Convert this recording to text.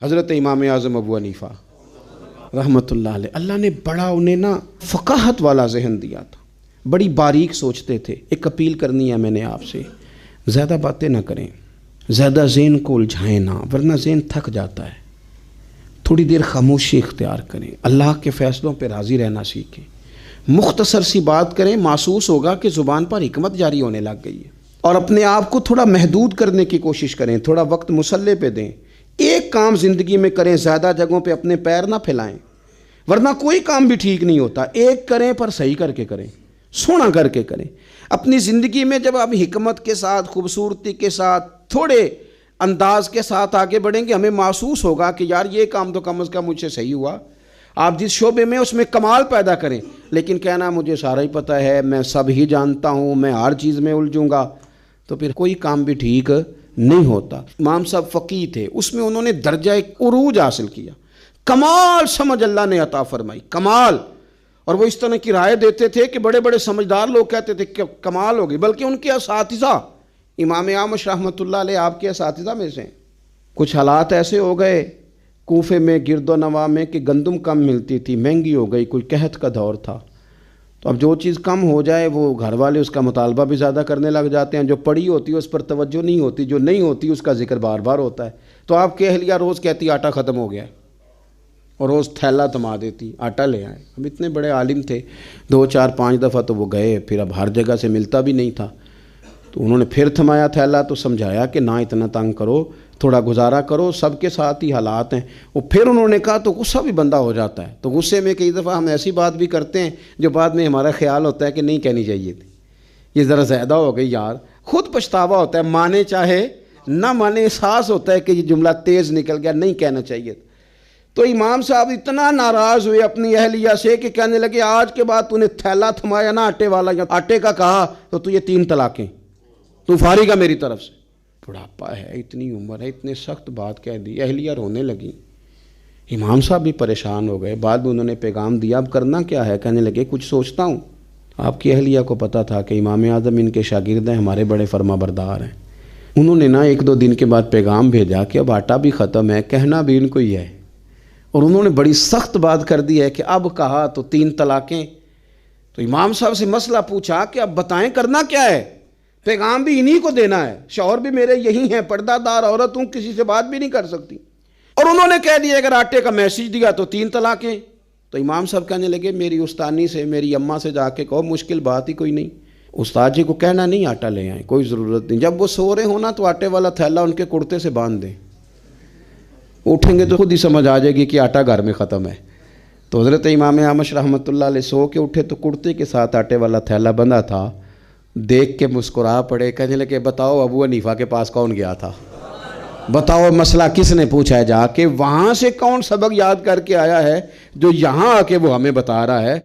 حضرت امام اعظم ابو حنیفہ رحمۃ اللہ علیہ، اللہ نے بڑا انہیں نا فقاہت والا ذہن دیا تھا، بڑی باریک سوچتے تھے۔ ایک اپیل کرنی ہے میں نے آپ سے، زیادہ باتیں نہ کریں، زیادہ ذہن کو الجھائیں نہ، ورنہ ذہن تھک جاتا ہے۔ تھوڑی دیر خاموشی اختیار کریں، اللہ کے فیصلوں پہ راضی رہنا سیکھیں، مختصر سی بات کریں، محسوس ہوگا کہ زبان پر حکمت جاری ہونے لگ گئی ہے۔ اور اپنے آپ کو تھوڑا محدود کرنے کی کوشش کریں، تھوڑا وقت مصلے پہ دیں، ایک کام زندگی میں کریں، زیادہ جگہوں پہ اپنے پیر نہ پھیلائیں، ورنہ کوئی کام بھی ٹھیک نہیں ہوتا۔ ایک کریں پر صحیح کر کے کریں، سونا کر کے کریں۔ اپنی زندگی میں جب آپ حکمت کے ساتھ، خوبصورتی کے ساتھ، تھوڑے انداز کے ساتھ آگے بڑھیں گے، ہمیں محسوس ہوگا کہ یار یہ کام تو کم از کم مجھ سے صحیح ہوا۔ آپ جس شعبے میں اس میں کمال پیدا کریں، لیکن کہنا مجھے سارا ہی پتہ ہے، میں سب ہی جانتا ہوں، میں ہر چیز میں الجھوں گا، تو پھر کوئی کام بھی ٹھیک نہیں ہوتا۔ امام صاحب فقیہ تھے، اس میں انہوں نے درجہ عروج حاصل کیا، کمال سمجھ اللہ نے عطا فرمائی، کمال۔ اور وہ اس طرح کی رائے دیتے تھے کہ بڑے بڑے سمجھدار لوگ کہتے تھے کہ کمال ہو گئی، بلکہ ان کے اساتذہ امام اعمش رحمۃ اللہ علیہ آپ کے اساتذہ میں سے ہیں۔ کچھ حالات ایسے ہو گئے کوفے میں، گرد و نواح میں، کہ گندم کم ملتی تھی، مہنگی ہو گئی، کوئی قحط کا دور تھا، تو اب جو چیز کم ہو جائے وہ گھر والے اس کا مطالبہ بھی زیادہ کرنے لگ جاتے ہیں، جو پڑی ہوتی ہے اس پر توجہ نہیں ہوتی، جو نہیں ہوتی اس کا ذکر بار بار ہوتا ہے۔ تو آپ کی اہلیہ روز کہتی آٹا ختم ہو گیا ہے، اور روز تھیلا تھما دیتی آٹا لے آئے۔ اب اتنے بڑے عالم تھے، 2 4 5 دفعہ تو وہ گئے، پھر اب ہر جگہ سے ملتا بھی نہیں تھا، تو انہوں نے پھر تھمایا تھیلا، تو سمجھایا کہ نہ اتنا تنگ کرو، تھوڑا گزارا کرو، سب کے ساتھ ہی حالات ہیں۔ وہ پھر انہوں نے کہا تو غصہ بھی بندہ ہو جاتا ہے، تو غصے میں کئی دفعہ ہم ایسی بات بھی کرتے ہیں جو بعد میں ہمارا خیال ہوتا ہے کہ نہیں کہنی چاہیے تھی، یہ ذرا زیادہ ہو گئی یار، خود پچھتاوا ہوتا ہے، مانے چاہے نہ مانے، احساس ہوتا ہے کہ یہ جملہ تیز نکل گیا، نہیں کہنا چاہیے تھا۔ تو امام صاحب اتنا ناراض ہوئے اپنی اہلیہ سے کہ کہنے لگے آج کے بعد تو نے تھیلا تھمایا نا آٹے والا، یا آٹے کا کہا تو یہ 3 طلاقیں، تو فارغ ہے میری طرف سے۔ بڑھاپا ہے، اتنی عمر ہے، اتنے سخت بات کہہ دی، اہلیہ رونے لگی، امام صاحب بھی پریشان ہو گئے۔ بعد میں انہوں نے پیغام دیا اب کرنا کیا ہے، کہنے لگے کچھ سوچتا ہوں۔ آپ کی اہلیہ کو پتہ تھا کہ امام اعظم ان کے شاگرد ہیں، ہمارے بڑے فرما بردار ہیں۔ انہوں نے نا 1 2 دن کے بعد پیغام بھیجا کہ اب آٹا بھی ختم ہے، کہنا بھی ان کو ہی ہے، اور انہوں نے بڑی سخت بات کر دی ہے کہ اب کہا تو 3 طلاقیں۔ تو امام صاحب سے مسئلہ پوچھا کہ اب بتائیں کرنا کیا ہے، پیغام بھی انہی کو دینا ہے، شوہر بھی میرے یہی ہیں، پردہ دار عورت ہوں، کسی سے بات بھی نہیں کر سکتی، اور انہوں نے کہہ دیا اگر آٹے کا میسج دیا تو 3 طلاقیں۔ تو امام صاحب کہنے لگے میری استانی سے، میری اماں سے جا کے کہو، مشکل بات ہی کوئی نہیں، استاد جی کو کہنا نہیں آٹا لے آئیں، کوئی ضرورت نہیں، جب وہ سو رہے ہونا تو آٹے والا تھیلا ان کے کرتے سے باندھ دیں، اٹھیں گے تو خود ہی سمجھ آ جائے گی کہ آٹا گھر میں ختم ہے۔ تو حضرت امام اعمش رحمۃ اللہ علیہ سو کے اٹھے تو کرتے کے ساتھ آٹے والا تھیلا بندھا تھا، دیکھ کے مسکرا پڑے، کہنے لگے بتاؤ ابو حنیفہ کے پاس کون گیا تھا، بتاؤ مسئلہ کس نے پوچھا ہے، جا کے وہاں سے کون سبق یاد کر کے آیا ہے جو یہاں آ کے وہ ہمیں بتا رہا ہے۔